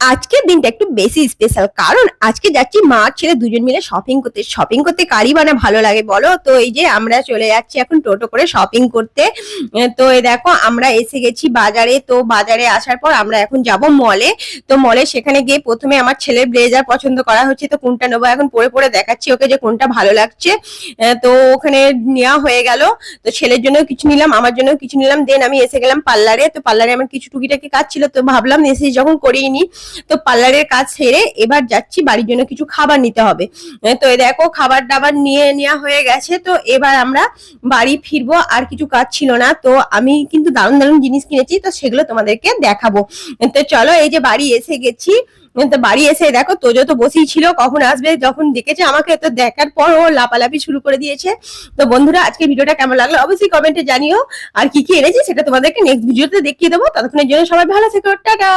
আজকের দিনটা একটু বেশি স্পেশাল, কারণ আজকে যাচ্ছি মা আর ছেলে দুজন মিলে শপিং করতে কারই বা না ভালো লাগে বলো। তো এই যে আমরা চলে যাচ্ছি এখন টোটো করে শপিং করতে। তো এই দেখো আমরা এসে গেছি বাজারে। তো বাজারে আসার পর আমরা এখন যাব মলে। তো মলে সেখানে গিয়ে প্রথমে আমার ছেলের ব্লেজার পছন্দ করা হচ্ছে, তো কোনটা নেবো এখন পরে পরে দেখাচ্ছি ওকে যে কোনটা ভালো লাগছে। তো ওখানে নেওয়া হয়ে গেল। তো ছেলের জন্য কিছু নিলাম, আমার জন্য কিছু নিলাম, দেন আমি এসে গেলাম পার্লারে। তো পার্লারে আমার কিছু টুকিটাকি কাজ ছিল, তো ভাবলাম এসে যখন করিয়ে নি। তো পার্লারের কাজ সেরে এবার যাচ্ছি বাড়ির জন্য কিছু খাবার নিতে হবে। তো এই দেখো খাবার দাবার নিয়ে নেওয়া হয়ে গেছে। তো এবার আমরা বাড়ি ফিরবো, আর কিছু কাজ ছিল না। তো আমি কিন্তু দারুণ দারুণ জিনিস কিনেছি, তো সেগুলো তোমাদেরকে দেখাবো। তো চলো, এই যে বাড়ি এসে গেছি। তো বাড়ি এসে দেখো তোজো তো বসেই ছিল, কখন আসবে, যখন দেখেছে আমাকে তো দেখার পর ও লাপালাপি শুরু করে দিয়েছে। তো বন্ধুরা, আজকে ভিডিওটা কেমন লাগলো অবশ্যই কমেন্টে জানিও। আর কি কি এনেছি সেটা তোমাদেরকে নেক্সট ভিডিওতে দেখিয়ে দেবো। ততক্ষণের জন্য সবাই ভালো থেকো, টাটা।